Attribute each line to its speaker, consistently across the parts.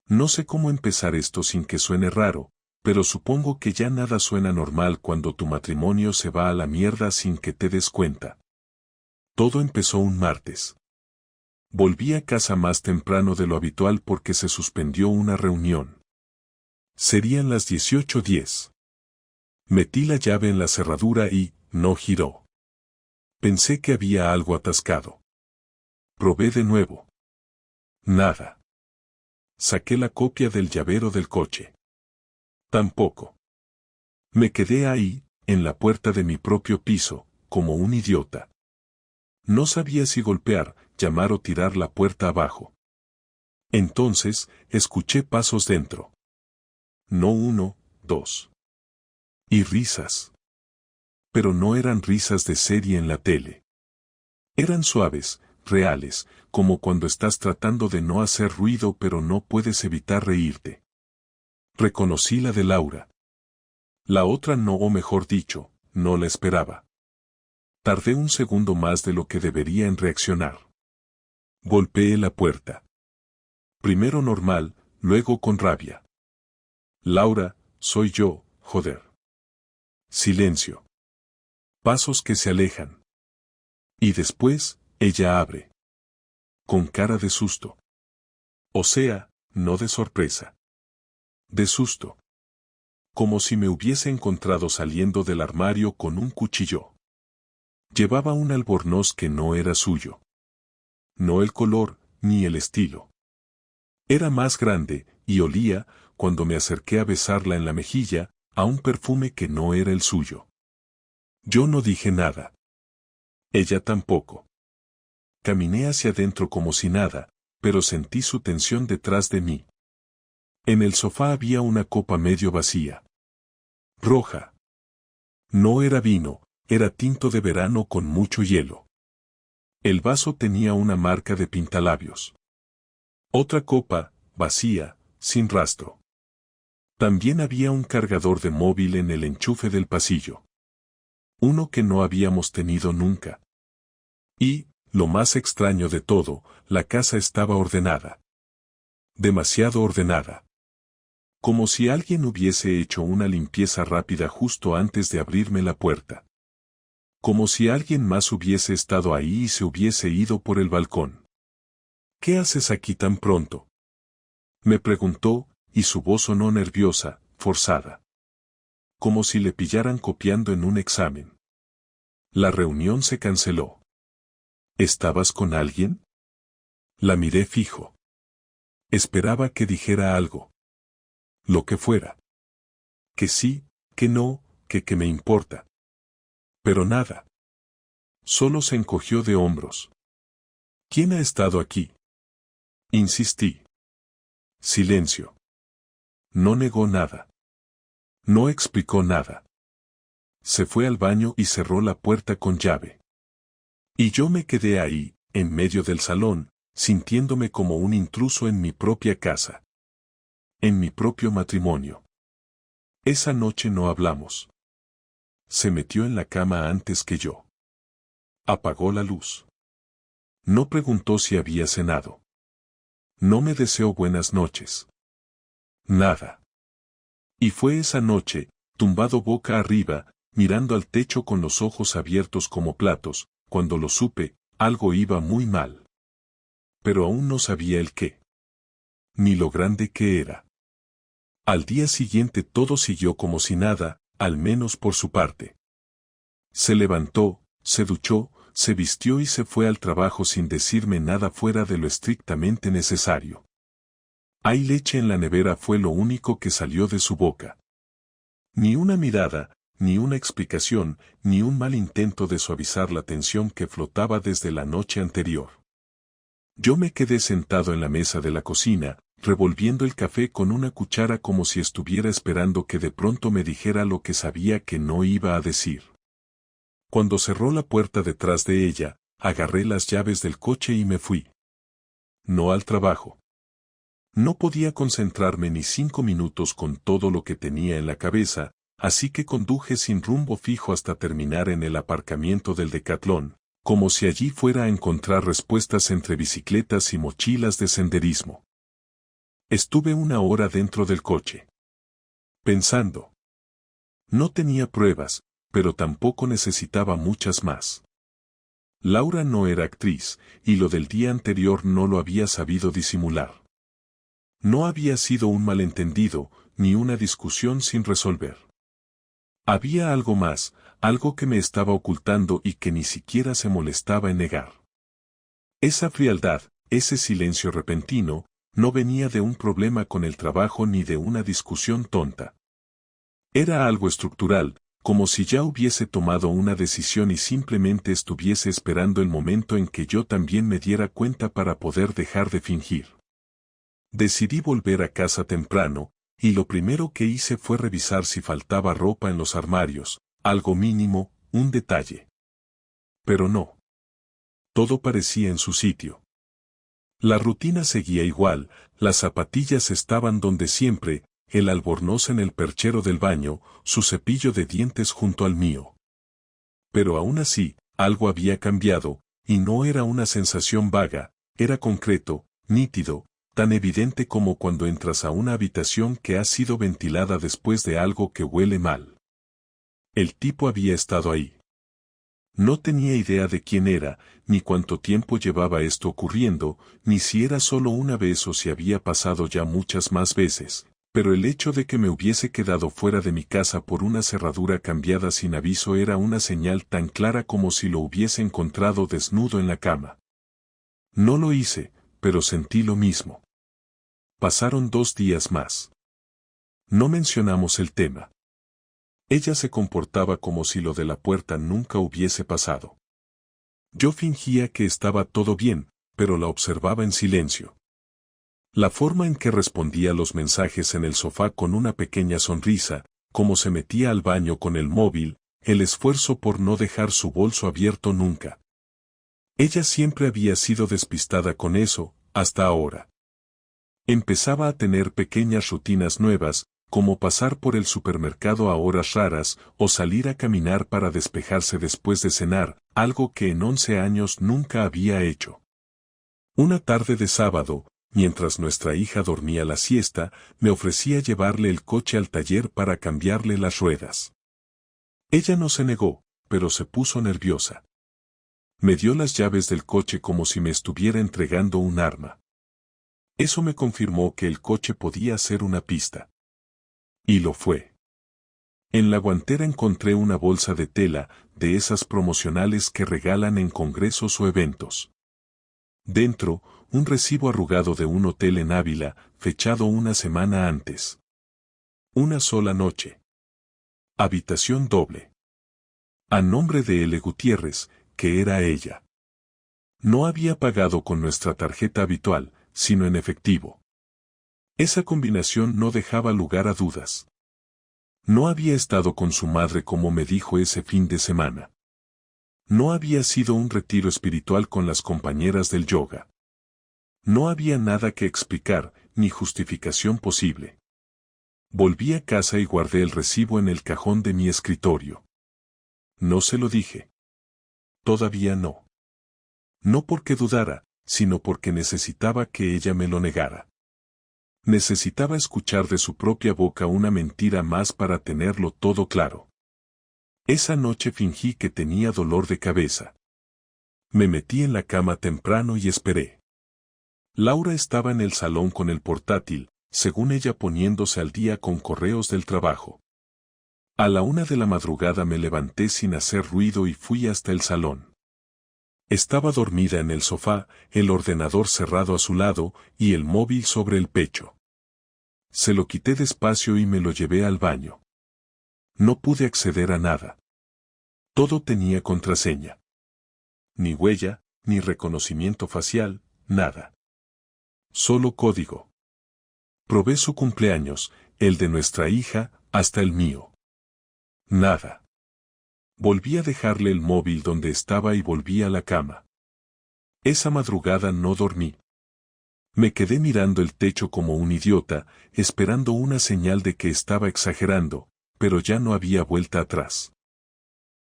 Speaker 1: No sé cómo empezar esto sin que suene raro, pero supongo que ya nada suena normal cuando tu matrimonio se va a la mierda sin que te des cuenta. Todo empezó un martes. Volví a casa más temprano de lo habitual porque se suspendió una reunión. Serían las 18:10. Metí la llave en la cerradura y no giró. Pensé que había algo atascado. Probé de nuevo. Nada. Saqué la copia del llavero del coche. Tampoco. Me quedé ahí, en la puerta de mi propio piso, como un idiota. No sabía si golpear, llamar o tirar la puerta abajo. Entonces, escuché pasos dentro. No uno, dos. Y risas. Pero no eran risas de serie en la tele. Eran suaves, reales, como cuando estás tratando de no hacer ruido pero no puedes evitar reírte. Reconocí la de Laura. La otra no, o mejor dicho, no la esperaba. Tardé un segundo más de lo que debería en reaccionar. Golpeé la puerta. Primero normal, luego con rabia. Laura, soy yo, joder. Silencio. Pasos que se alejan. Y después, ella abre. Con cara de susto. O sea, no de sorpresa. De susto. Como si me hubiese encontrado saliendo del armario con un cuchillo. Llevaba un albornoz que no era suyo. No el color, ni el estilo. Era más grande, y olía, cuando me acerqué a besarla en la mejilla, a un perfume que no era el suyo. Yo no dije nada. Ella tampoco. Caminé hacia adentro como si nada, pero sentí su tensión detrás de mí. En el sofá había una copa medio vacía. Roja. No era vino, era tinto de verano con mucho hielo. El vaso tenía una marca de pintalabios. Otra copa, vacía, sin rastro. También había un cargador de móvil en el enchufe del pasillo. Uno que no habíamos tenido nunca. Y, lo más extraño de todo, la casa estaba ordenada. Demasiado ordenada. Como si alguien hubiese hecho una limpieza rápida justo antes de abrirme la puerta. Como si alguien más hubiese estado ahí y se hubiese ido por el balcón. ¿Qué haces aquí tan pronto?, me preguntó, y su voz sonó nerviosa, forzada. Como si le pillaran copiando en un examen. La reunión se canceló. ¿Estabas con alguien? La miré fijo. Esperaba que dijera algo. Lo que fuera. Que sí, que no, que me importa. Pero nada. Solo se encogió de hombros. ¿Quién ha estado aquí?, insistí. Silencio. No negó nada. No explicó nada. Se fue al baño y cerró la puerta con llave. Y yo me quedé ahí, en medio del salón, sintiéndome como un intruso en mi propia casa. En mi propio matrimonio. Esa noche no hablamos. Se metió en la cama antes que yo. Apagó la luz. No preguntó si había cenado. No me deseó buenas noches. Nada. Y fue esa noche, tumbado boca arriba, mirando al techo con los ojos abiertos como platos, cuando lo supe, algo iba muy mal. Pero aún no sabía el qué. Ni lo grande que era. Al día siguiente todo siguió como si nada, al menos por su parte. Se levantó, se duchó, se vistió y se fue al trabajo sin decirme nada fuera de lo estrictamente necesario. Hay leche en la nevera fue lo único que salió de su boca. Ni una mirada, ni una explicación, ni un mal intento de suavizar la tensión que flotaba desde la noche anterior. Yo me quedé sentado en la mesa de la cocina, revolviendo el café con una cuchara como si estuviera esperando que de pronto me dijera lo que sabía que no iba a decir. Cuando cerró la puerta detrás de ella, agarré las llaves del coche y me fui. No al trabajo. No podía concentrarme ni 5 minutos con todo lo que tenía en la cabeza, así que conduje sin rumbo fijo hasta terminar en el aparcamiento del Decatlón, como si allí fuera a encontrar respuestas entre bicicletas y mochilas de senderismo. Estuve 1 hora dentro del coche. Pensando. No tenía pruebas, pero tampoco necesitaba muchas más. Laura no era actriz, y lo del día anterior no lo había sabido disimular. No había sido un malentendido, ni una discusión sin resolver. Había algo más, algo que me estaba ocultando y que ni siquiera se molestaba en negar. Esa frialdad, ese silencio repentino, no venía de un problema con el trabajo ni de una discusión tonta. Era algo estructural, como si ya hubiese tomado una decisión y simplemente estuviese esperando el momento en que yo también me diera cuenta para poder dejar de fingir. Decidí volver a casa temprano, y lo primero que hice fue revisar si faltaba ropa en los armarios, algo mínimo, un detalle. Pero no. Todo parecía en su sitio. La rutina seguía igual, las zapatillas estaban donde siempre, el albornoz en el perchero del baño, su cepillo de dientes junto al mío. Pero aún así, algo había cambiado, y no era una sensación vaga, era concreto, nítido, tan evidente como cuando entras a una habitación que ha sido ventilada después de algo que huele mal. El tipo había estado ahí. No tenía idea de quién era, ni cuánto tiempo llevaba esto ocurriendo, ni si era solo una vez o si había pasado ya muchas más veces, pero el hecho de que me hubiese quedado fuera de mi casa por una cerradura cambiada sin aviso era una señal tan clara como si lo hubiese encontrado desnudo en la cama. No lo hice, pero sentí lo mismo. Pasaron 2 días más. No mencionamos el tema. Ella se comportaba como si lo de la puerta nunca hubiese pasado. Yo fingía que estaba todo bien, pero la observaba en silencio. La forma en que respondía los mensajes en el sofá con una pequeña sonrisa, cómo se metía al baño con el móvil, el esfuerzo por no dejar su bolso abierto nunca. Ella siempre había sido despistada con eso, hasta ahora. Empezaba a tener pequeñas rutinas nuevas, como pasar por el supermercado a horas raras o salir a caminar para despejarse después de cenar, algo que en 11 años nunca había hecho. Una tarde de sábado, mientras nuestra hija dormía la siesta, me ofrecía llevarle el coche al taller para cambiarle las ruedas. Ella no se negó, pero se puso nerviosa. Me dio las llaves del coche como si me estuviera entregando un arma. Eso me confirmó que el coche podía ser una pista. Y lo fue. En la guantera encontré una bolsa de tela, de esas promocionales que regalan en congresos o eventos. Dentro, un recibo arrugado de un hotel en Ávila, fechado una semana antes. Una sola noche. Habitación doble. A nombre de L. Gutiérrez, que era ella. No había pagado con nuestra tarjeta habitual, sino en efectivo. Esa combinación no dejaba lugar a dudas. No había estado con su madre como me dijo ese fin de semana. No había sido un retiro espiritual con las compañeras del yoga. No había nada que explicar, ni justificación posible. Volví a casa y guardé el recibo en el cajón de mi escritorio. No se lo dije. Todavía no. No porque dudara, sino porque necesitaba que ella me lo negara. Necesitaba escuchar de su propia boca una mentira más para tenerlo todo claro. Esa noche fingí que tenía dolor de cabeza. Me metí en la cama temprano y esperé. Laura estaba en el salón con el portátil, según ella poniéndose al día con correos del trabajo. A la 1 de la madrugada me levanté sin hacer ruido y fui hasta el salón. Estaba dormida en el sofá, el ordenador cerrado a su lado y el móvil sobre el pecho. Se lo quité despacio y me lo llevé al baño. No pude acceder a nada. Todo tenía contraseña. Ni huella, ni reconocimiento facial, nada. Solo código. Probé su cumpleaños, el de nuestra hija, hasta el mío. Nada. Volví a dejarle el móvil donde estaba y volví a la cama. Esa madrugada no dormí. Me quedé mirando el techo como un idiota, esperando una señal de que estaba exagerando, pero ya no había vuelta atrás.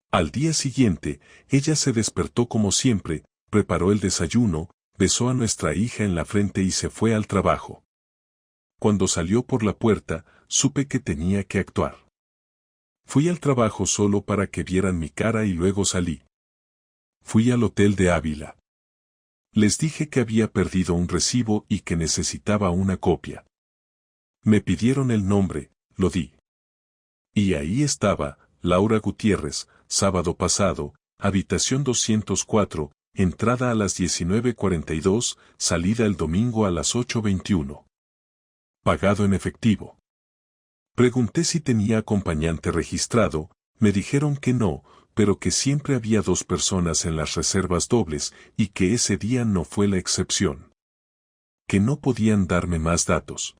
Speaker 1: Al día siguiente, ella se despertó como siempre, preparó el desayuno, besó a nuestra hija en la frente y se fue al trabajo. Cuando salió por la puerta, supe que tenía que actuar. Fui al trabajo solo para que vieran mi cara y luego salí. Fui al hotel de Ávila. Les dije que había perdido un recibo y que necesitaba una copia. Me pidieron el nombre, lo di. Y ahí estaba, Laura Gutiérrez, sábado pasado, habitación 204, entrada a las 19:42, salida el domingo a las 8:21. Pagado en efectivo. Pregunté si tenía acompañante registrado, me dijeron que no, pero que siempre había 2 personas en las reservas dobles y que ese día no fue la excepción. Que no podían darme más datos.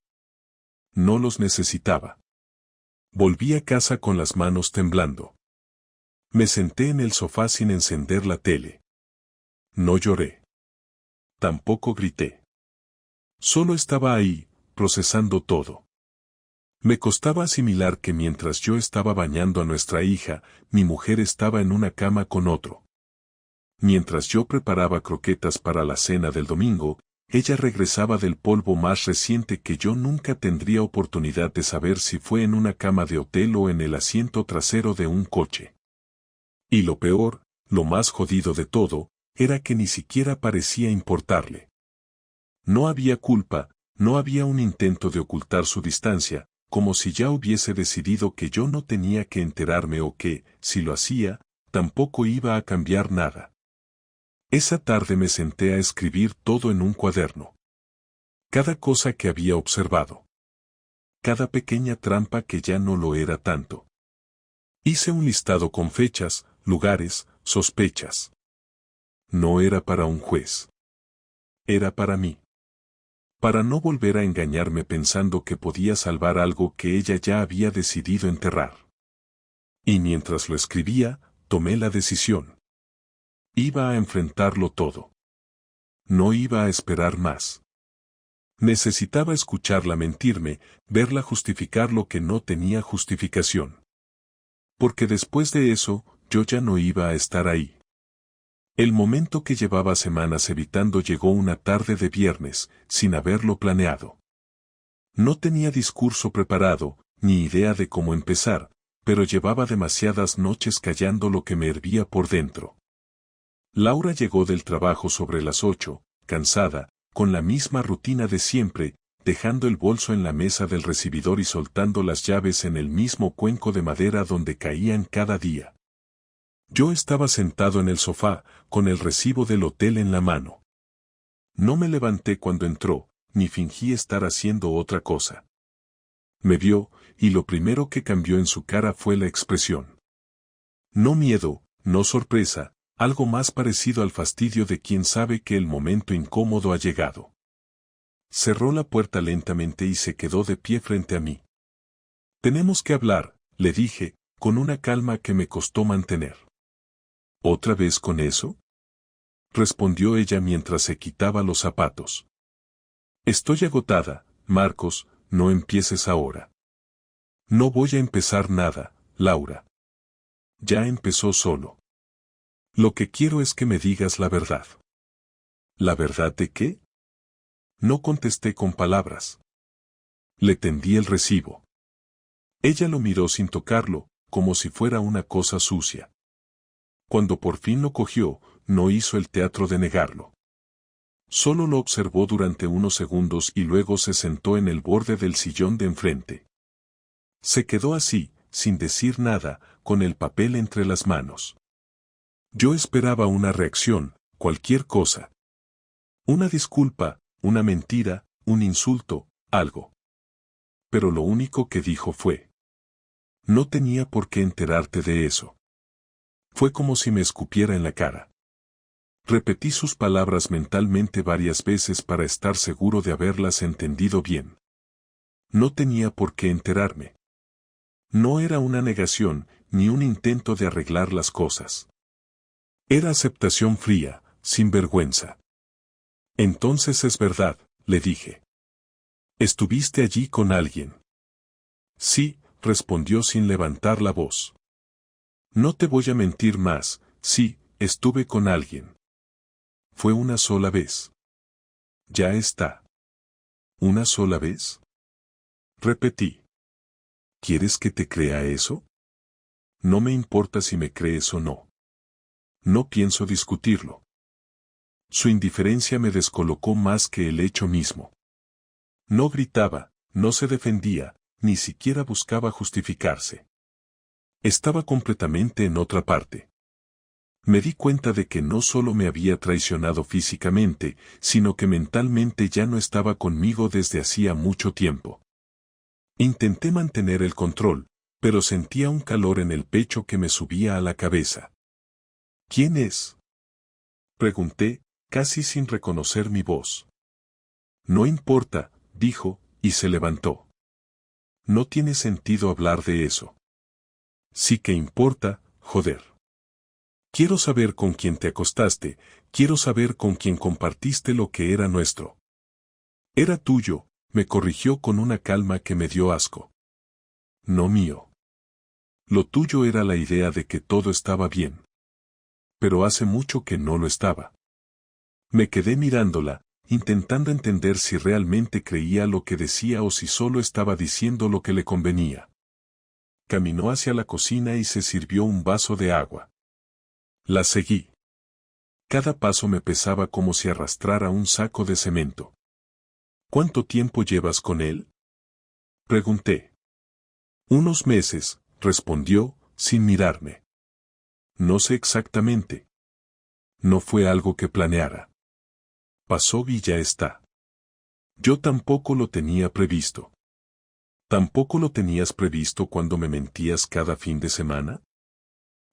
Speaker 1: No los necesitaba. Volví a casa con las manos temblando. Me senté en el sofá sin encender la tele. No lloré. Tampoco grité. Solo estaba ahí, procesando todo. Me costaba asimilar que mientras yo estaba bañando a nuestra hija, mi mujer estaba en una cama con otro. Mientras yo preparaba croquetas para la cena del domingo, ella regresaba del polvo más reciente que yo nunca tendría oportunidad de saber si fue en una cama de hotel o en el asiento trasero de un coche. Y lo peor, lo más jodido de todo, era que ni siquiera parecía importarle. No había culpa, no había un intento de ocultar su distancia, como si ya hubiese decidido que yo no tenía que enterarme o que, si lo hacía, tampoco iba a cambiar nada. Esa tarde me senté a escribir todo en un cuaderno. Cada cosa que había observado. Cada pequeña trampa que ya no lo era tanto. Hice un listado con fechas, lugares, sospechas. No era para un juez. Era para mí. Para no volver a engañarme pensando que podía salvar algo que ella ya había decidido enterrar. Y mientras lo escribía, tomé la decisión. Iba a enfrentarlo todo. No iba a esperar más. Necesitaba escucharla mentirme, verla justificar lo que no tenía justificación. Porque después de eso, yo ya no iba a estar ahí. El momento que llevaba semanas evitando llegó una tarde de viernes, sin haberlo planeado. No tenía discurso preparado, ni idea de cómo empezar, pero llevaba demasiadas noches callando lo que me hervía por dentro. Laura llegó del trabajo sobre las 8, cansada, con la misma rutina de siempre, dejando el bolso en la mesa del recibidor y soltando las llaves en el mismo cuenco de madera donde caían cada día. Yo estaba sentado en el sofá, con el recibo del hotel en la mano. No me levanté cuando entró, ni fingí estar haciendo otra cosa. Me vio, y lo primero que cambió en su cara fue la expresión. No miedo, no sorpresa, algo más parecido al fastidio de quien sabe que el momento incómodo ha llegado. Cerró la puerta lentamente y se quedó de pie frente a mí. Tenemos que hablar, le dije, con una calma que me costó mantener. ¿Otra vez con eso?, respondió ella mientras se quitaba los zapatos. Estoy agotada, Marcos, no empieces ahora. No voy a empezar nada, Laura. Ya empezó solo. Lo que quiero es que me digas la verdad. ¿La verdad de qué? No contesté con palabras. Le tendí el recibo. Ella lo miró sin tocarlo, como si fuera una cosa sucia. Cuando por fin lo cogió, no hizo el teatro de negarlo. Solo lo observó durante unos segundos y luego se sentó en el borde del sillón de enfrente. Se quedó así, sin decir nada, con el papel entre las manos. Yo esperaba una reacción, cualquier cosa. Una disculpa, una mentira, un insulto, algo. Pero lo único que dijo fue: no tenía por qué enterarte de eso. Fue como si me escupiera en la cara. Repetí sus palabras mentalmente varias veces para estar seguro de haberlas entendido bien. No tenía por qué enterarme. No era una negación, ni un intento de arreglar las cosas. Era aceptación fría, sin vergüenza. Entonces es verdad, le dije. ¿Estuviste allí con alguien? Sí, respondió sin levantar la voz. No te voy a mentir más, sí, estuve con alguien. Fue una sola vez. Ya está. ¿Una sola vez? repetí. ¿Quieres que te crea eso? No me importa si me crees o no. No pienso discutirlo. Su indiferencia me descolocó más que el hecho mismo. No gritaba, no se defendía, ni siquiera buscaba justificarse. Estaba completamente en otra parte. Me di cuenta de que no solo me había traicionado físicamente, sino que mentalmente ya no estaba conmigo desde hacía mucho tiempo. Intenté mantener el control, pero sentía un calor en el pecho que me subía a la cabeza. ¿Quién es? Pregunté, casi sin reconocer mi voz. No importa, dijo, y se levantó. No tiene sentido hablar de eso. Sí que importa, joder. Quiero saber con quién te acostaste, quiero saber con quién compartiste lo que era nuestro. Era tuyo, me corrigió con una calma que me dio asco. No mío. Lo tuyo era la idea de que todo estaba bien. Pero hace mucho que no lo estaba. Me quedé mirándola, intentando entender si realmente creía lo que decía o si solo estaba diciendo lo que le convenía. Caminó hacia la cocina y se sirvió un vaso de agua. La seguí. Cada paso me pesaba como si arrastrara un saco de cemento. ¿Cuánto tiempo llevas con él? Pregunté. Unos meses, respondió, sin mirarme. No sé exactamente. No fue algo que planeara. Pasó y ya está. Yo tampoco lo tenía previsto. ¿Tampoco lo tenías previsto cuando me mentías cada fin de semana?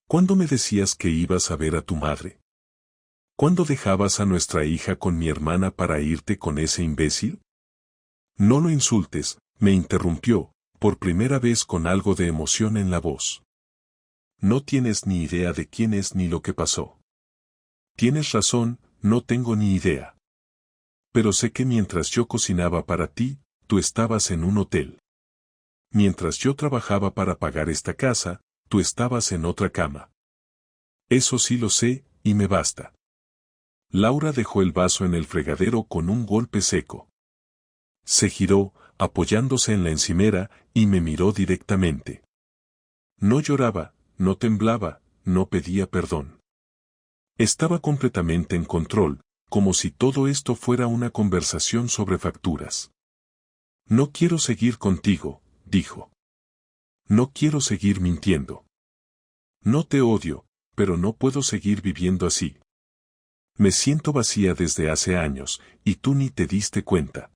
Speaker 1: ¿Cuándo me decías que ibas a ver a tu madre? ¿Cuándo dejabas a nuestra hija con mi hermana para irte con ese imbécil? No lo insultes, me interrumpió, por primera vez con algo de emoción en la voz. No tienes ni idea de quién es ni lo que pasó. Tienes razón, no tengo ni idea. Pero sé que mientras yo cocinaba para ti, tú estabas en un hotel. Mientras yo trabajaba para pagar esta casa, tú estabas en otra cama. Eso sí lo sé, y me basta. Laura dejó el vaso en el fregadero con un golpe seco. Se giró, apoyándose en la encimera, y me miró directamente. No lloraba, no temblaba, no pedía perdón. Estaba completamente en control, como si todo esto fuera una conversación sobre facturas. No quiero seguir contigo, dijo. No quiero seguir mintiendo. No te odio, pero no puedo seguir viviendo así. Me siento vacía desde hace años, y tú ni te diste cuenta.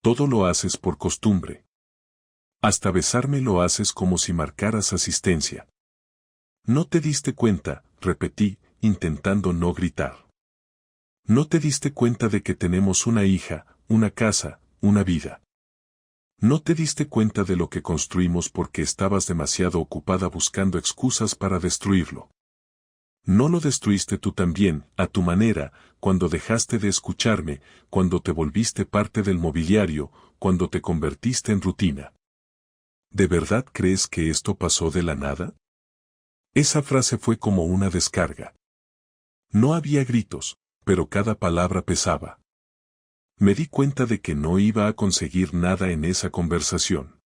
Speaker 1: Todo lo haces por costumbre. Hasta besarme lo haces como si marcaras asistencia. No te diste cuenta, repetí, intentando no gritar. No te diste cuenta de que tenemos una hija, una casa, una vida. No te diste cuenta de lo que construimos porque estabas demasiado ocupada buscando excusas para destruirlo. No lo destruiste tú también, a tu manera, cuando dejaste de escucharme, cuando te volviste parte del mobiliario, cuando te convertiste en rutina. ¿De verdad crees que esto pasó de la nada? Esa frase fue como una descarga. No había gritos, pero cada palabra pesaba. Me di cuenta de que no iba a conseguir nada en esa conversación.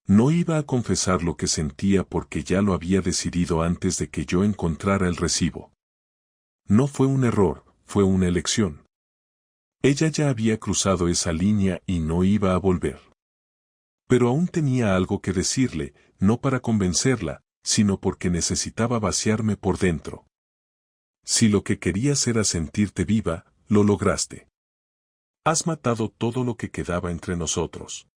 Speaker 1: No iba a confesar lo que sentía porque ya lo había decidido antes de que yo encontrara el recibo. No fue un error, fue una elección. Ella ya había cruzado esa línea y no iba a volver. Pero aún tenía algo que decirle, no para convencerla, sino porque necesitaba vaciarme por dentro. Si lo que querías era sentirte viva, lo lograste. Has matado todo lo que quedaba entre nosotros.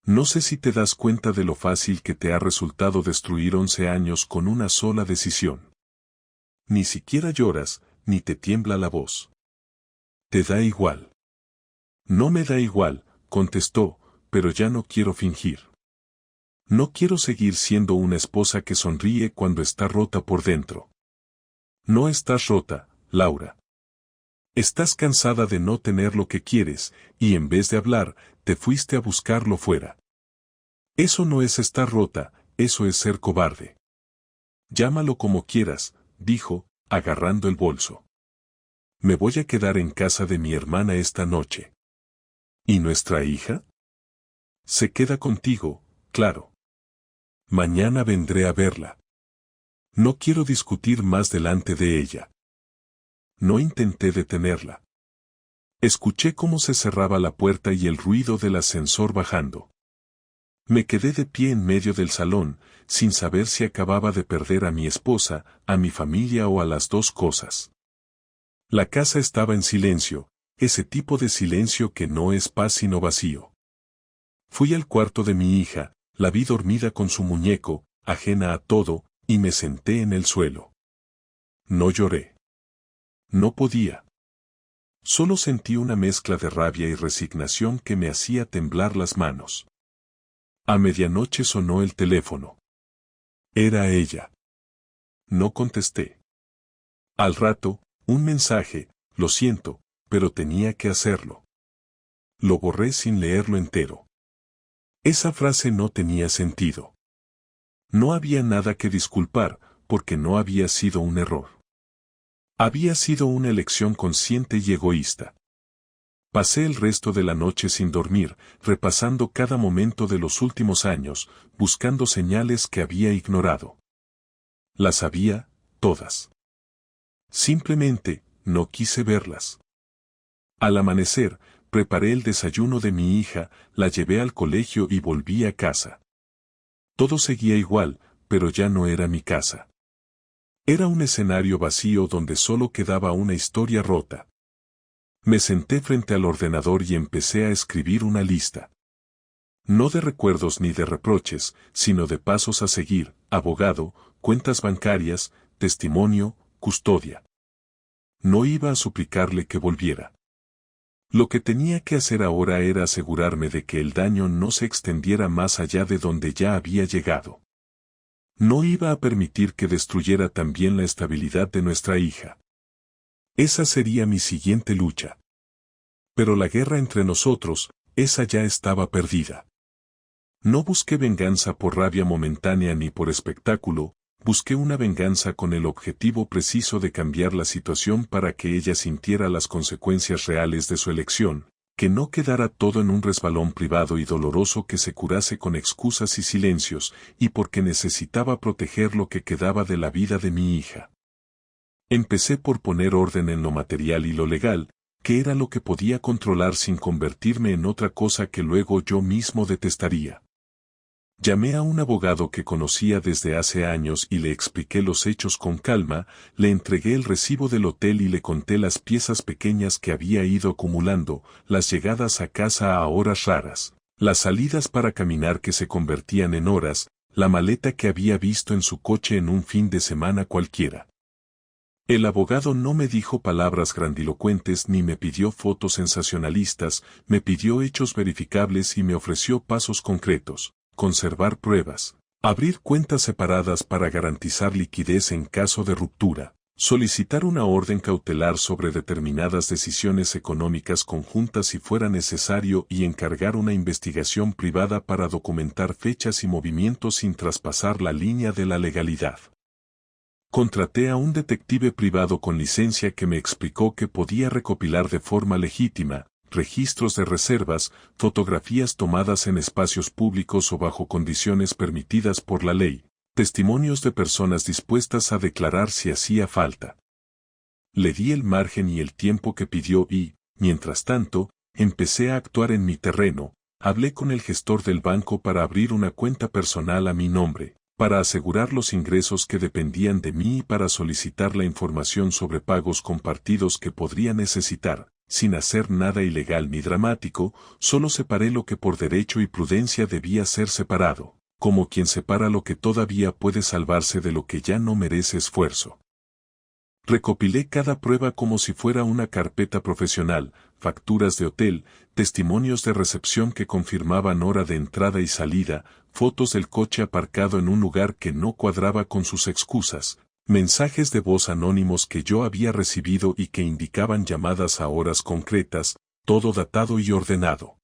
Speaker 1: No sé si te das cuenta de lo fácil que te ha resultado destruir 11 años con una sola decisión. Ni siquiera lloras, ni te tiembla la voz. Te da igual. No me da igual, contestó, pero ya no quiero fingir. No quiero seguir siendo una esposa que sonríe cuando está rota por dentro. No estás rota, Laura. Estás cansada de no tener lo que quieres, y en vez de hablar, te fuiste a buscarlo fuera. Eso no es estar rota, eso es ser cobarde. Llámalo como quieras, dijo, agarrando el bolso. Me voy a quedar en casa de mi hermana esta noche. ¿Y nuestra hija? Se queda contigo, claro. Mañana vendré a verla. No quiero discutir más delante de ella. No intenté detenerla. Escuché cómo se cerraba la puerta y el ruido del ascensor bajando. Me quedé de pie en medio del salón, sin saber si acababa de perder a mi esposa, a mi familia o a las dos cosas. La casa estaba en silencio, ese tipo de silencio que no es paz sino vacío. Fui al cuarto de mi hija, la vi dormida con su muñeco, ajena a todo, y me senté en el suelo. No lloré. No podía. Solo sentí una mezcla de rabia y resignación que me hacía temblar las manos. A medianoche sonó el teléfono. Era ella. No contesté. Al rato, un mensaje, lo siento, pero tenía que hacerlo. Lo borré sin leerlo entero. Esa frase no tenía sentido. No había nada que disculpar, porque no había sido un error. Había sido una elección consciente y egoísta. Pasé el resto de la noche sin dormir, repasando cada momento de los últimos años, buscando señales que había ignorado. Las había, todas. Simplemente, no quise verlas. Al amanecer, preparé el desayuno de mi hija, la llevé al colegio y volví a casa. Todo seguía igual, pero ya no era mi casa. Era un escenario vacío donde solo quedaba una historia rota. Me senté frente al ordenador y empecé a escribir una lista. No de recuerdos ni de reproches, sino de pasos a seguir, abogado, cuentas bancarias, testimonio, custodia. No iba a suplicarle que volviera. Lo que tenía que hacer ahora era asegurarme de que el daño no se extendiera más allá de donde ya había llegado. No iba a permitir que destruyera también la estabilidad de nuestra hija. Esa sería mi siguiente lucha. Pero la guerra entre nosotros, esa ya estaba perdida. No busqué venganza por rabia momentánea ni por espectáculo, busqué una venganza con el objetivo preciso de cambiar la situación para que ella sintiera las consecuencias reales de su elección, que no quedara todo en un resbalón privado y doloroso que se curase con excusas y silencios, y porque necesitaba proteger lo que quedaba de la vida de mi hija. Empecé por poner orden en lo material y lo legal, que era lo que podía controlar sin convertirme en otra cosa que luego yo mismo detestaría. Llamé a un abogado que conocía desde hace años y le expliqué los hechos con calma, le entregué el recibo del hotel y le conté las piezas pequeñas que había ido acumulando, las llegadas a casa a horas raras, las salidas para caminar que se convertían en horas, la maleta que había visto en su coche en un fin de semana cualquiera. El abogado no me dijo palabras grandilocuentes ni me pidió fotos sensacionalistas, me pidió hechos verificables y me ofreció pasos concretos. Conservar pruebas, abrir cuentas separadas para garantizar liquidez en caso de ruptura, solicitar una orden cautelar sobre determinadas decisiones económicas conjuntas si fuera necesario y encargar una investigación privada para documentar fechas y movimientos sin traspasar la línea de la legalidad. Contraté a un detective privado con licencia que me explicó que podía recopilar de forma legítima registros de reservas, fotografías tomadas en espacios públicos o bajo condiciones permitidas por la ley, testimonios de personas dispuestas a declarar si hacía falta. Le di el margen y el tiempo que pidió y, mientras tanto, empecé a actuar en mi terreno, hablé con el gestor del banco para abrir una cuenta personal a mi nombre, para asegurar los ingresos que dependían de mí y para solicitar la información sobre pagos compartidos que podría necesitar. Sin hacer nada ilegal ni dramático, solo separé lo que por derecho y prudencia debía ser separado, como quien separa lo que todavía puede salvarse de lo que ya no merece esfuerzo. Recopilé cada prueba como si fuera una carpeta profesional, facturas de hotel, testimonios de recepción que confirmaban hora de entrada y salida, fotos del coche aparcado en un lugar que no cuadraba con sus excusas, mensajes de voz anónimos que yo había recibido y que indicaban llamadas a horas concretas, todo datado y ordenado.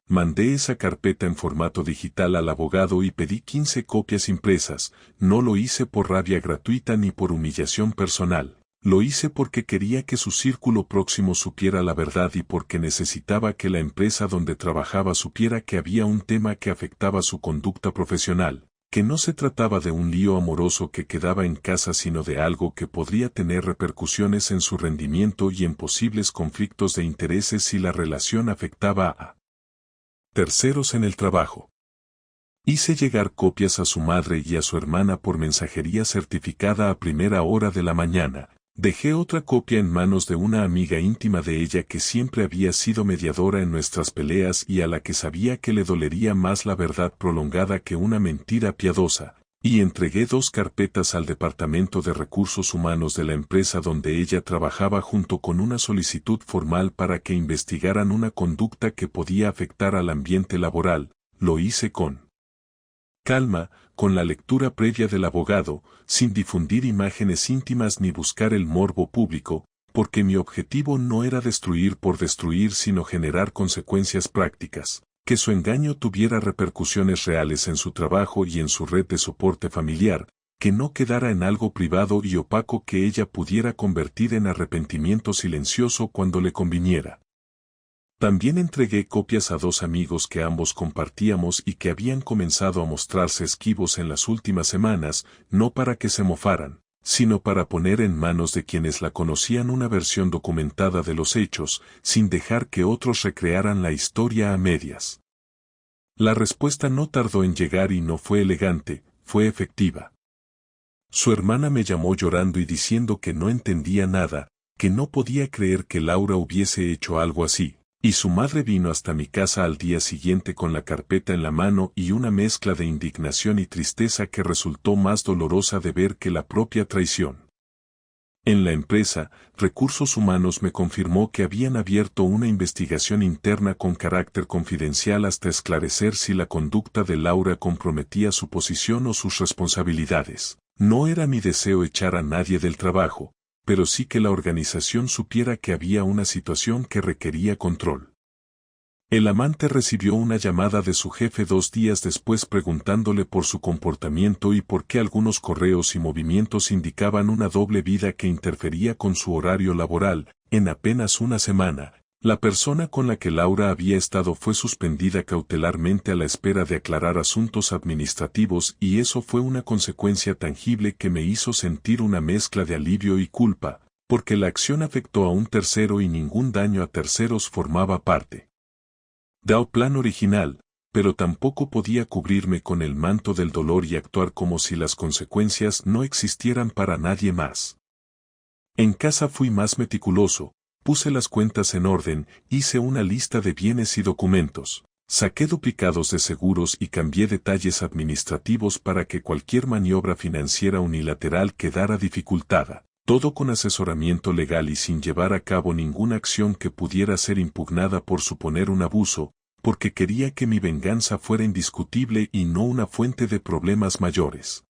Speaker 1: Mandé esa carpeta en formato digital al abogado y pedí 15 copias impresas, no lo hice por rabia gratuita ni por humillación personal, Lo hice porque quería que su círculo próximo supiera la verdad y porque necesitaba que la empresa donde trabajaba supiera que había un tema que afectaba su conducta profesional, que no se trataba de un lío amoroso que quedaba en casa sino de algo que podría tener repercusiones en su rendimiento y en posibles conflictos de intereses si la relación afectaba a terceros en el trabajo. Hice llegar copias a su madre y a su hermana por mensajería certificada a primera hora de la mañana. Dejé otra copia en manos de una amiga íntima de ella que siempre había sido mediadora en nuestras peleas y a la que sabía que le dolería más la verdad prolongada que una mentira piadosa, y entregué 2 carpetas al Departamento de Recursos Humanos de la empresa donde ella trabajaba junto con una solicitud formal para que investigaran una conducta que podía afectar al ambiente laboral. Lo hice con calma, con la lectura previa del abogado, sin difundir imágenes íntimas ni buscar el morbo público, porque mi objetivo no era destruir por destruir sino generar consecuencias prácticas, que su engaño tuviera repercusiones reales en su trabajo y en su red de soporte familiar, que no quedara en algo privado y opaco que ella pudiera convertir en arrepentimiento silencioso cuando le conviniera. También entregué copias a 2 amigos que ambos compartíamos y que habían comenzado a mostrarse esquivos en las últimas semanas, no para que se mofaran, sino para poner en manos de quienes la conocían una versión documentada de los hechos, sin dejar que otros recrearan la historia a medias. La respuesta no tardó en llegar y no fue elegante, fue efectiva. Su hermana me llamó llorando y diciendo que no entendía nada, que no podía creer que Laura hubiese hecho algo así. Y su madre vino hasta mi casa al día siguiente con la carpeta en la mano y una mezcla de indignación y tristeza que resultó más dolorosa de ver que la propia traición. En la empresa, Recursos Humanos me confirmó que habían abierto una investigación interna con carácter confidencial hasta esclarecer si la conducta de Laura comprometía su posición o sus responsabilidades. No era mi deseo echar a nadie del trabajo, pero sí que la organización supiera que había una situación que requería control. El amante recibió una llamada de su jefe 2 días después preguntándole por su comportamiento y por qué algunos correos y movimientos indicaban una doble vida que interfería con su horario laboral. En apenas una semana, la persona con la que Laura había estado fue suspendida cautelarmente a la espera de aclarar asuntos administrativos y eso fue una consecuencia tangible que me hizo sentir una mezcla de alivio y culpa, porque la acción afectó a un tercero y ningún daño a terceros formaba parte del plan original, pero tampoco podía cubrirme con el manto del dolor y actuar como si las consecuencias no existieran para nadie más. En casa fui más meticuloso. Puse las cuentas en orden, hice una lista de bienes y documentos, saqué duplicados de seguros y cambié detalles administrativos para que cualquier maniobra financiera unilateral quedara dificultada, todo con asesoramiento legal y sin llevar a cabo ninguna acción que pudiera ser impugnada por suponer un abuso, porque quería que mi venganza fuera indiscutible y no una fuente de problemas mayores.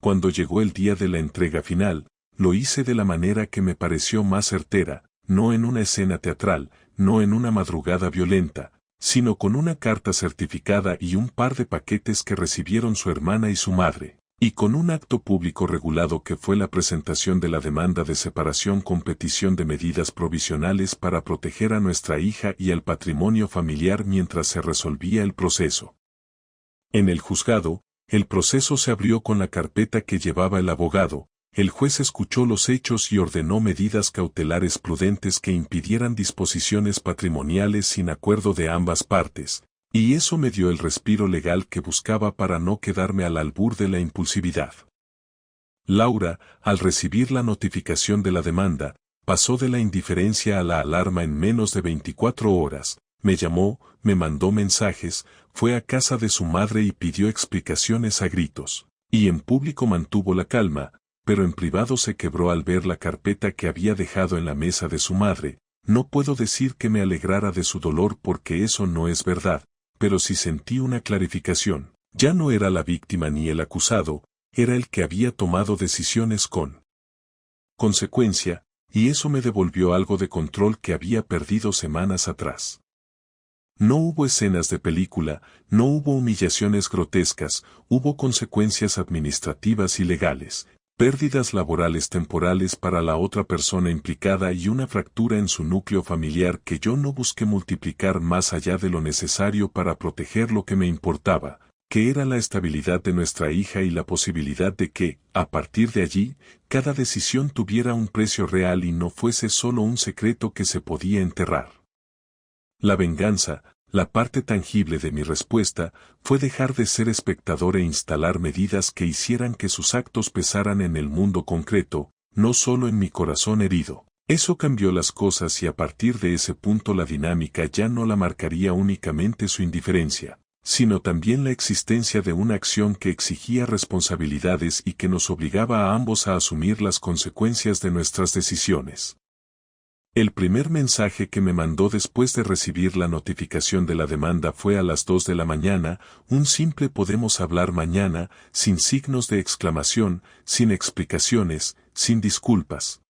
Speaker 1: Cuando llegó el día de la entrega final, lo hice de la manera que me pareció más certera, no en una escena teatral, no en una madrugada violenta, sino con una carta certificada y un par de paquetes que recibieron su hermana y su madre, y con un acto público regulado que fue la presentación de la demanda de separación con petición de medidas provisionales para proteger a nuestra hija y al patrimonio familiar mientras se resolvía el proceso. En el juzgado, el proceso se abrió con la carpeta que llevaba el abogado. El juez escuchó los hechos y ordenó medidas cautelares prudentes que impidieran disposiciones patrimoniales sin acuerdo de ambas partes, y eso me dio el respiro legal que buscaba para no quedarme al albur de la impulsividad. Laura, al recibir la notificación de la demanda, pasó de la indiferencia a la alarma en menos de 24 horas, me llamó, me mandó mensajes, fue a casa de su madre y pidió explicaciones a gritos, y en público mantuvo la calma, pero en privado se quebró al ver la carpeta que había dejado en la mesa de su madre. No puedo decir que me alegrara de su dolor porque eso no es verdad, pero sí sentí una clarificación. Ya no era la víctima ni el acusado, era el que había tomado decisiones con consecuencia, y eso me devolvió algo de control que había perdido semanas atrás. No hubo escenas de película, no hubo humillaciones grotescas, hubo consecuencias administrativas y legales. Pérdidas laborales temporales para la otra persona implicada y una fractura en su núcleo familiar que yo no busqué multiplicar más allá de lo necesario para proteger lo que me importaba, que era la estabilidad de nuestra hija y la posibilidad de que, a partir de allí, cada decisión tuviera un precio real y no fuese solo un secreto que se podía enterrar. La venganza, la parte tangible de mi respuesta, fue dejar de ser espectador e instalar medidas que hicieran que sus actos pesaran en el mundo concreto, no solo en mi corazón herido. Eso cambió las cosas y a partir de ese punto la dinámica ya no la marcaría únicamente su indiferencia, sino también la existencia de una acción que exigía responsabilidades y que nos obligaba a ambos a asumir las consecuencias de nuestras decisiones. El primer mensaje que me mandó después de recibir la notificación de la demanda fue a las 2 de la mañana, un simple "podemos hablar mañana", sin signos de exclamación, sin explicaciones, sin disculpas.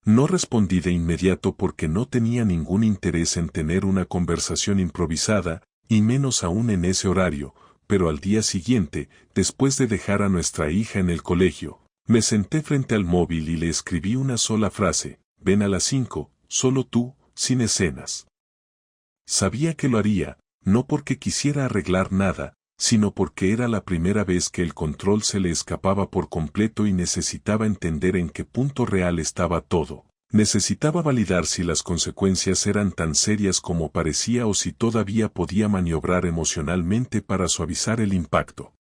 Speaker 1: No respondí de inmediato porque no tenía ningún interés en tener una conversación improvisada, y menos aún en ese horario, pero al día siguiente, después de dejar a nuestra hija en el colegio, me senté frente al móvil y le escribí una sola frase: "Ven a las 5, solo tú, sin escenas". Sabía que lo haría, no porque quisiera arreglar nada, sino porque era la primera vez que el control se le escapaba por completo y necesitaba entender en qué punto real estaba todo. Necesitaba validar si las consecuencias eran tan serias como parecía o si todavía podía maniobrar emocionalmente para suavizar el impacto.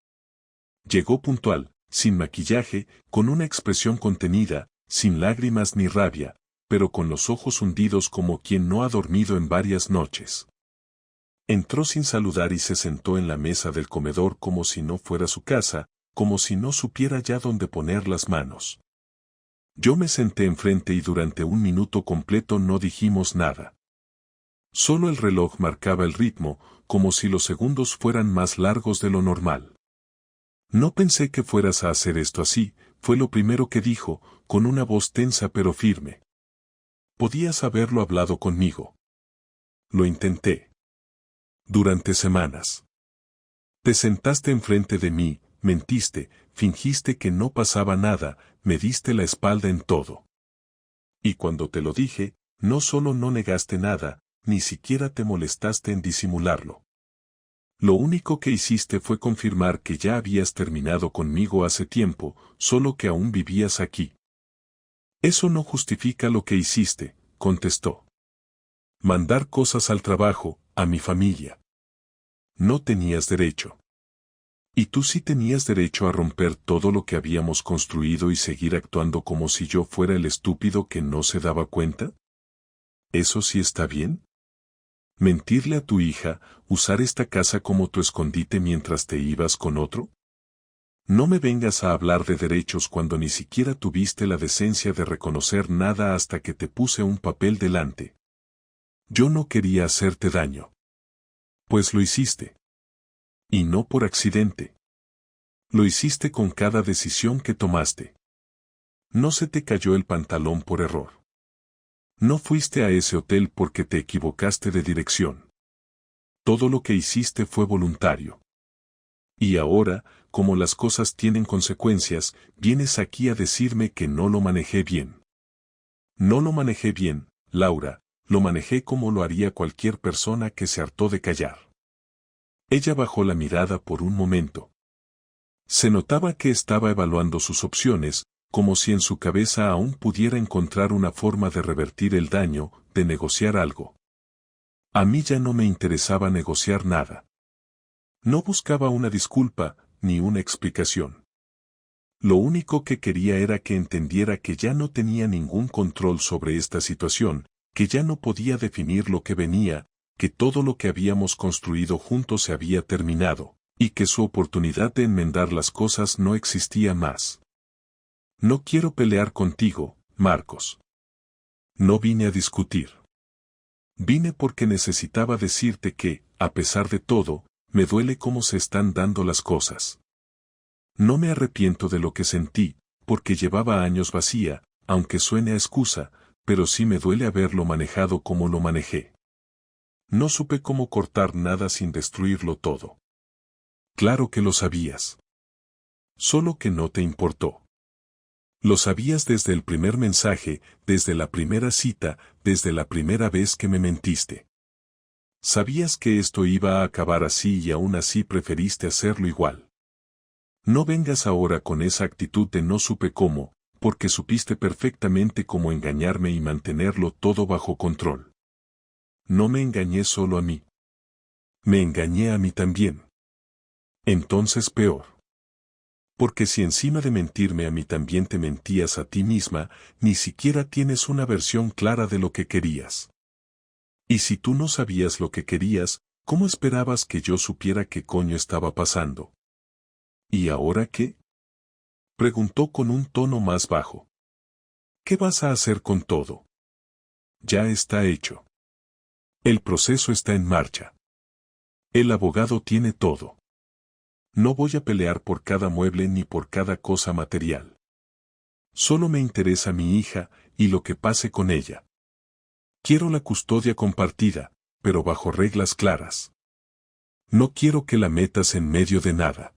Speaker 1: Llegó puntual, sin maquillaje, con una expresión contenida, sin lágrimas ni rabia, pero con los ojos hundidos como quien no ha dormido en varias noches. Entró sin saludar y se sentó en la mesa del comedor como si no fuera su casa, como si no supiera ya dónde poner las manos. Yo me senté enfrente y durante un minuto completo no dijimos nada. Solo el reloj marcaba el ritmo, como si los segundos fueran más largos de lo normal. "No pensé que fueras a hacer esto así", fue lo primero que dijo, con una voz tensa pero firme. "Podías haberlo hablado conmigo". "Lo intenté. Durante semanas. Te sentaste enfrente de mí, mentiste, fingiste que no pasaba nada, me diste la espalda en todo. Y cuando te lo dije, no solo no negaste nada, ni siquiera te molestaste en disimularlo. Lo único que hiciste fue confirmar que ya habías terminado conmigo hace tiempo, solo que aún vivías aquí". "Eso no justifica lo que hiciste", contestó. "Mandar cosas al trabajo, a mi familia. No tenías derecho. Y tú sí tenías derecho a romper todo lo que habíamos construido y seguir actuando como si yo fuera el estúpido que no se daba cuenta. ¿Eso sí está bien? ¿Mentirle a tu hija, usar esta casa como tu escondite mientras te ibas con otro? No me vengas a hablar de derechos cuando ni siquiera tuviste la decencia de reconocer nada hasta que te puse un papel delante. Yo no quería hacerte daño. Pues lo hiciste. Y no por accidente. Lo hiciste con cada decisión que tomaste. No se te cayó el pantalón por error. No fuiste a ese hotel porque te equivocaste de dirección. Todo lo que hiciste fue voluntario. Y ahora, como las cosas tienen consecuencias, vienes aquí a decirme que no lo manejé bien. No lo manejé bien, Laura, lo manejé como lo haría cualquier persona que se hartó de callar". Ella bajó la mirada por un momento. Se notaba que estaba evaluando sus opciones, como si en su cabeza aún pudiera encontrar una forma de revertir el daño, de negociar algo. A mí ya no me interesaba negociar nada. No buscaba una disculpa, ni una explicación. Lo único que quería era que entendiera que ya no tenía ningún control sobre esta situación, que ya no podía definir lo que venía, que todo lo que habíamos construido juntos se había terminado, y que su oportunidad de enmendar las cosas no existía más. "No quiero pelear contigo, Marcos. No vine a discutir. Vine porque necesitaba decirte que, a pesar de todo, me duele cómo se están dando las cosas. No me arrepiento de lo que sentí, porque llevaba años vacía, aunque suene a excusa, pero sí me duele haberlo manejado como lo manejé. No supe cómo cortar nada sin destruirlo todo. Claro que lo sabías. Solo que no te importó. Lo sabías desde el primer mensaje, desde la primera cita, desde la primera vez que me mentiste. Sabías que esto iba a acabar así y aún así preferiste hacerlo igual. No vengas ahora con esa actitud de no supe cómo, porque supiste perfectamente cómo engañarme y mantenerlo todo bajo control. No me engañé solo a mí. Me engañé a mí también. Entonces peor. Porque si encima de mentirme a mí también te mentías a ti misma, ni siquiera tienes una versión clara de lo que querías. Y si tú no sabías lo que querías, ¿cómo esperabas que yo supiera qué coño estaba pasando? ¿Y ahora qué? Preguntó con un tono más bajo. ¿Qué vas a hacer con todo? Ya está hecho. El proceso está en marcha. El abogado tiene todo. No voy a pelear por cada mueble ni por cada cosa material. Solo me interesa mi hija y lo que pase con ella. Quiero la custodia compartida, pero bajo reglas claras. No quiero que la metas en medio de nada.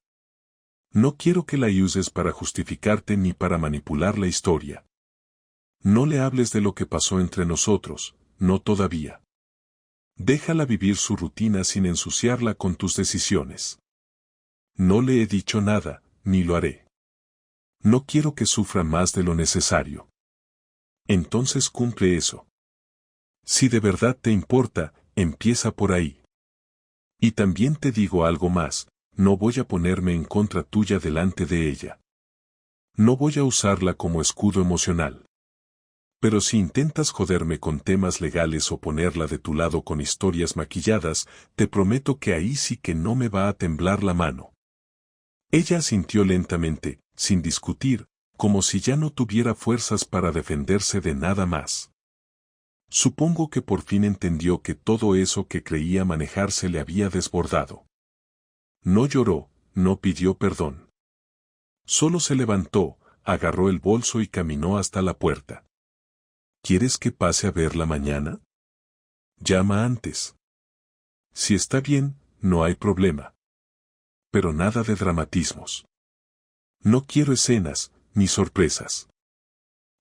Speaker 1: No quiero que la uses para justificarte ni para manipular la historia. No le hables de lo que pasó entre nosotros, no todavía. Déjala vivir su rutina sin ensuciarla con tus decisiones. No le he dicho nada, ni lo haré. No quiero que sufra más de lo necesario. Entonces cumple eso. Si de verdad te importa, empieza por ahí. Y también te digo algo más, no voy a ponerme en contra tuya delante de ella. No voy a usarla como escudo emocional. Pero si intentas joderme con temas legales o ponerla de tu lado con historias maquilladas, te prometo que ahí sí que no me va a temblar la mano. Ella asintió lentamente, sin discutir, como si ya no tuviera fuerzas para defenderse de nada más. Supongo que por fin entendió que todo eso que creía manejar se le había desbordado. No lloró, no pidió perdón. Solo se levantó, agarró el bolso y caminó hasta la puerta. ¿Quieres que pase a verla mañana? Llama antes. Si está bien, no hay problema. Pero nada de dramatismos. No quiero escenas, ni sorpresas.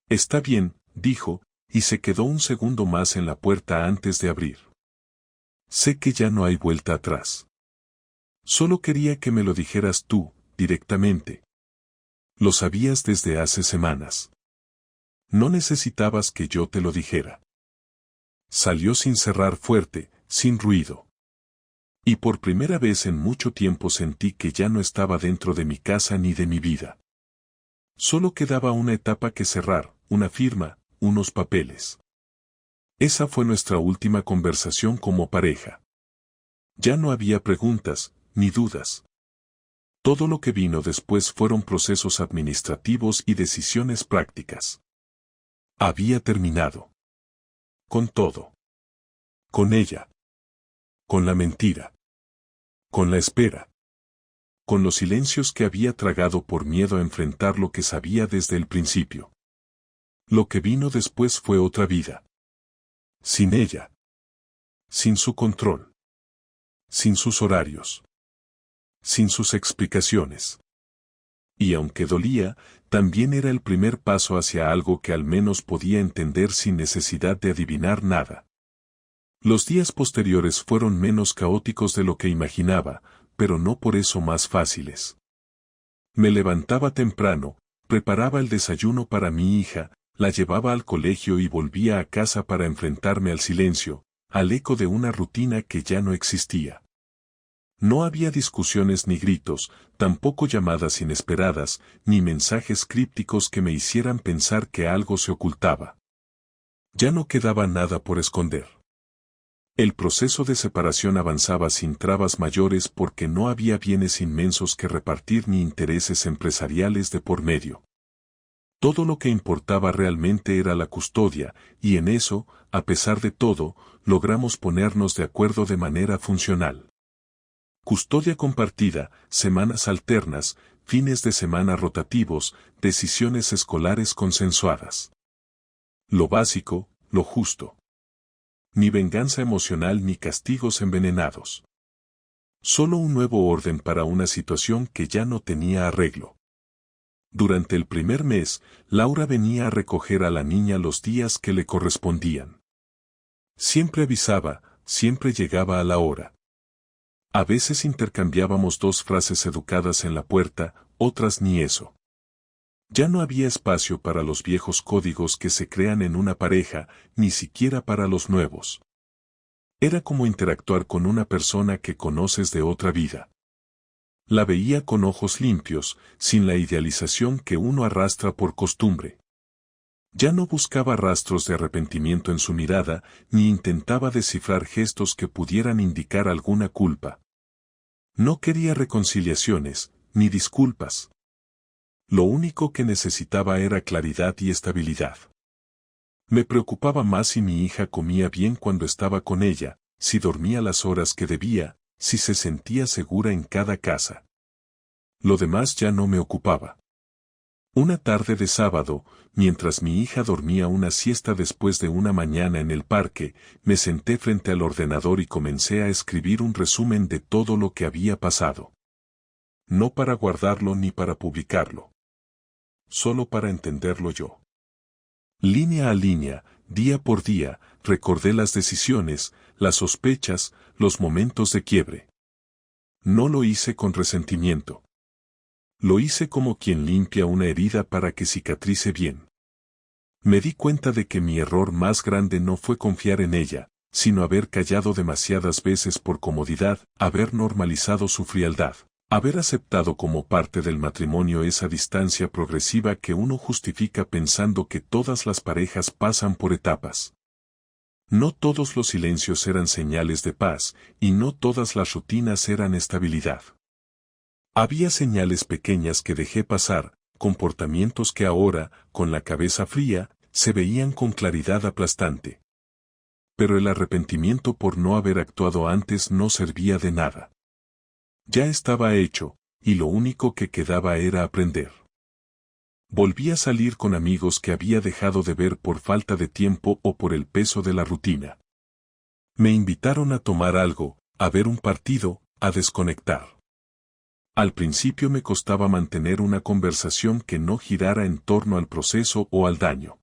Speaker 1: Está bien, dijo, y se quedó un segundo más en la puerta antes de abrir. Sé que ya no hay vuelta atrás. Solo quería que me lo dijeras tú, directamente. Lo sabías desde hace semanas. No necesitabas que yo te lo dijera. Salió sin cerrar fuerte, sin ruido. Y por primera vez en mucho tiempo sentí que ya no estaba dentro de mi casa ni de mi vida. Solo quedaba una etapa que cerrar, una firma, unos papeles. Esa fue nuestra última conversación como pareja. Ya no había preguntas, ni dudas. Todo lo que vino después fueron procesos administrativos y decisiones prácticas. Había terminado. Con todo. Con ella. Con la mentira. Con la espera. Con los silencios que había tragado por miedo a enfrentar lo que sabía desde el principio. Lo que vino después fue otra vida. Sin ella. Sin su control. Sin sus horarios. Sin sus explicaciones. Y aunque dolía, también era el primer paso hacia algo que al menos podía entender sin necesidad de adivinar nada. Los días posteriores fueron menos caóticos de lo que imaginaba, pero no por eso más fáciles. Me levantaba temprano, preparaba el desayuno para mi hija, la llevaba al colegio y volvía a casa para enfrentarme al silencio, al eco de una rutina que ya no existía. No había discusiones ni gritos, tampoco llamadas inesperadas, ni mensajes crípticos que me hicieran pensar que algo se ocultaba. Ya no quedaba nada por esconder. El proceso de separación avanzaba sin trabas mayores porque no había bienes inmensos que repartir ni intereses empresariales de por medio. Todo lo que importaba realmente era la custodia, y en eso, a pesar de todo, logramos ponernos de acuerdo de manera funcional. Custodia compartida, semanas alternas, fines de semana rotativos, decisiones escolares consensuadas. Lo básico, lo justo. Ni venganza emocional ni castigos envenenados. Solo un nuevo orden para una situación que ya no tenía arreglo. Durante el primer mes, Laura venía a recoger a la niña los días que le correspondían. Siempre avisaba, siempre llegaba a la hora. A veces intercambiábamos 2 frases educadas en la puerta, otras ni eso. Ya no había espacio para los viejos códigos que se crean en una pareja, ni siquiera para los nuevos. Era como interactuar con una persona que conoces de otra vida. La veía con ojos limpios, sin la idealización que uno arrastra por costumbre. Ya no buscaba rastros de arrepentimiento en su mirada, ni intentaba descifrar gestos que pudieran indicar alguna culpa. No quería reconciliaciones, ni disculpas. Lo único que necesitaba era claridad y estabilidad. Me preocupaba más si mi hija comía bien cuando estaba con ella, si dormía las horas que debía, si se sentía segura en cada casa. Lo demás ya no me ocupaba. Una tarde de sábado, mientras mi hija dormía una siesta después de una mañana en el parque, me senté frente al ordenador y comencé a escribir un resumen de todo lo que había pasado. No para guardarlo ni para publicarlo. Solo para entenderlo yo. Línea a línea, día por día, recordé las decisiones, las sospechas, los momentos de quiebre. No lo hice con resentimiento. Lo hice como quien limpia una herida para que cicatrice bien. Me di cuenta de que mi error más grande no fue confiar en ella, sino haber callado demasiadas veces por comodidad, haber normalizado su frialdad, haber aceptado como parte del matrimonio esa distancia progresiva que uno justifica pensando que todas las parejas pasan por etapas. No todos los silencios eran señales de paz, y no todas las rutinas eran estabilidad. Había señales pequeñas que dejé pasar, comportamientos que ahora, con la cabeza fría, se veían con claridad aplastante. Pero el arrepentimiento por no haber actuado antes no servía de nada. Ya estaba hecho, y lo único que quedaba era aprender. Volví a salir con amigos que había dejado de ver por falta de tiempo o por el peso de la rutina. Me invitaron a tomar algo, a ver un partido, a desconectar. Al principio me costaba mantener una conversación que no girara en torno al proceso o al daño.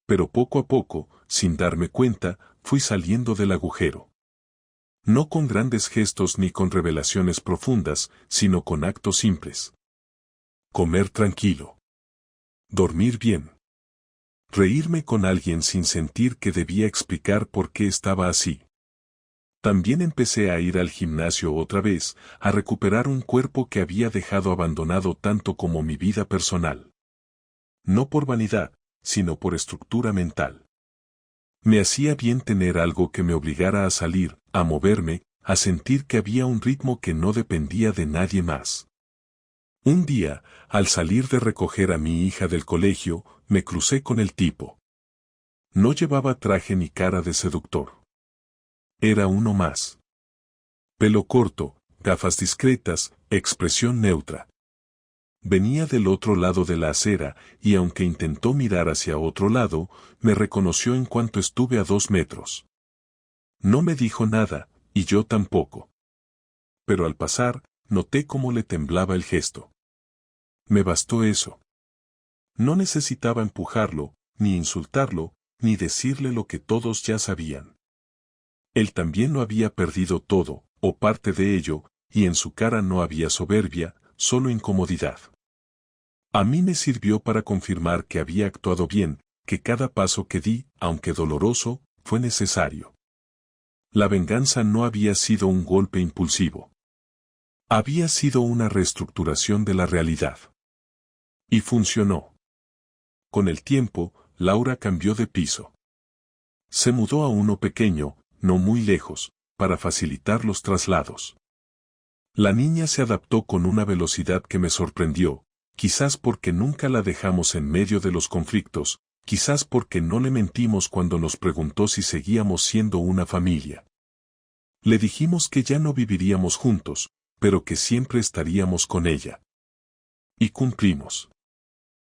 Speaker 1: Pero poco a poco, sin darme cuenta, fui saliendo del agujero. No con grandes gestos ni con revelaciones profundas, sino con actos simples. Comer tranquilo. Dormir bien. Reírme con alguien sin sentir que debía explicar por qué estaba así. También empecé a ir al gimnasio otra vez, a recuperar un cuerpo que había dejado abandonado tanto como mi vida personal. No por vanidad, sino por estructura mental. Me hacía bien tener algo que me obligara a salir, a moverme, a sentir que había un ritmo que no dependía de nadie más. Un día, al salir de recoger a mi hija del colegio, me crucé con el tipo. No llevaba traje ni cara de seductor. Era uno más. Pelo corto, gafas discretas, expresión neutra. Venía del otro lado de la acera, y aunque intentó mirar hacia otro lado, me reconoció en cuanto estuve a 2 metros. No me dijo nada, y yo tampoco. Pero al pasar, noté cómo le temblaba el gesto. Me bastó eso. No necesitaba empujarlo, ni insultarlo, ni decirle lo que todos ya sabían. Él también lo había perdido todo, o parte de ello, y en su cara no había soberbia, solo incomodidad. A mí me sirvió para confirmar que había actuado bien, que cada paso que di, aunque doloroso, fue necesario. La venganza no había sido un golpe impulsivo. Había sido una reestructuración de la realidad. Y funcionó. Con el tiempo, Laura cambió de piso. Se mudó a uno pequeño, no muy lejos, para facilitar los traslados. La niña se adaptó con una velocidad que me sorprendió, quizás porque nunca la dejamos en medio de los conflictos, quizás porque no le mentimos cuando nos preguntó si seguíamos siendo una familia. Le dijimos que ya no viviríamos juntos, pero que siempre estaríamos con ella. Y cumplimos.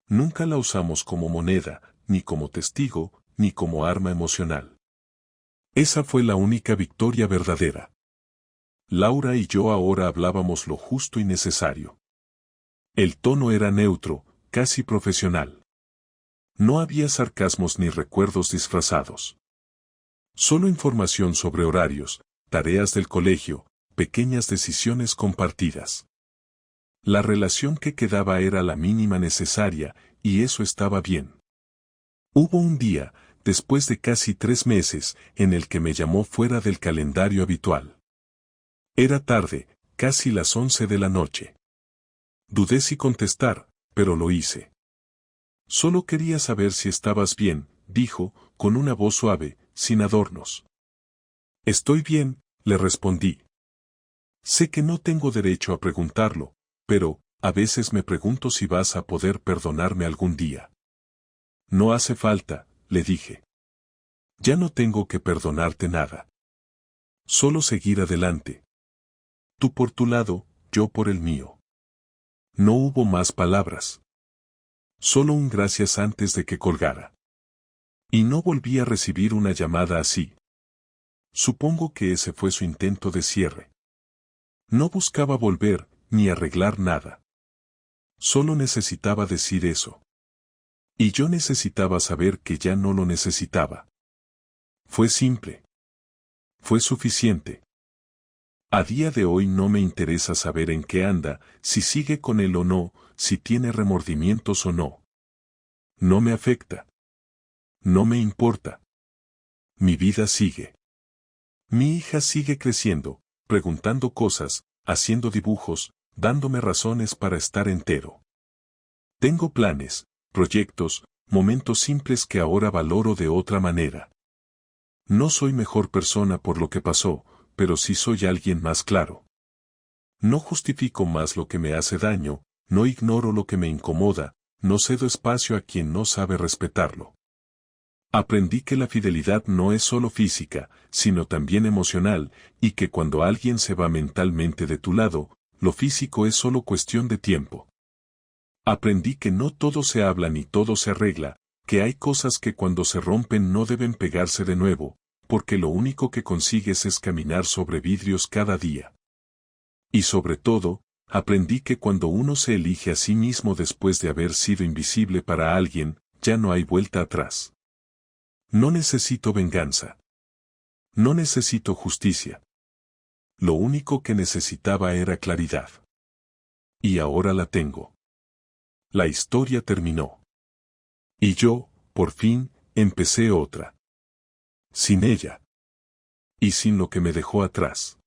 Speaker 1: Nunca la usamos como moneda, ni como testigo, ni como arma emocional. Esa fue la única victoria verdadera. Laura y yo ahora hablábamos lo justo y necesario. El tono era neutro, casi profesional. No había sarcasmos ni recuerdos disfrazados. Solo información sobre horarios, tareas del colegio, pequeñas decisiones compartidas. La relación que quedaba era la mínima necesaria, y eso estaba bien. Hubo un día, después de casi 3 meses, en el que me llamó fuera del calendario habitual. Era tarde, casi las 11 de la noche. Dudé si contestar, pero lo hice. Solo quería saber si estabas bien, dijo, con una voz suave, sin adornos. Estoy bien, le respondí. Sé que no tengo derecho a preguntarlo, pero, a veces me pregunto si vas a poder perdonarme algún día. No hace falta, le dije. Ya no tengo que perdonarte nada. Solo seguir adelante. Tú por tu lado, yo por el mío. No hubo más palabras. Solo un gracias antes de que colgara. Y no volví a recibir una llamada así. Supongo que ese fue su intento de cierre. No buscaba volver, ni arreglar nada. Solo necesitaba decir eso. Y yo necesitaba saber que ya no lo necesitaba. Fue simple. Fue suficiente. A día de hoy no me interesa saber en qué anda, si sigue con él o no, si tiene remordimientos o no. No me afecta. No me importa. Mi vida sigue. Mi hija sigue creciendo, preguntando cosas, haciendo dibujos, dándome razones para estar entero. Tengo planes, proyectos, momentos simples que ahora valoro de otra manera. No soy mejor persona por lo que pasó, pero sí soy alguien más claro. No justifico más lo que me hace daño, no ignoro lo que me incomoda, no cedo espacio a quien no sabe respetarlo. Aprendí que la fidelidad no es solo física, sino también emocional, y que cuando alguien se va mentalmente de tu lado, lo físico es solo cuestión de tiempo. Aprendí que no todo se habla ni todo se arregla, que hay cosas que cuando se rompen no deben pegarse de nuevo, porque lo único que consigues es caminar sobre vidrios cada día. Y sobre todo, aprendí que cuando uno se elige a sí mismo después de haber sido invisible para alguien, ya no hay vuelta atrás. No necesito venganza. No necesito justicia. Lo único que necesitaba era claridad. Y ahora la tengo. La historia terminó. Y yo, por fin, empecé otra. Sin ella. Y sin lo que me dejó atrás.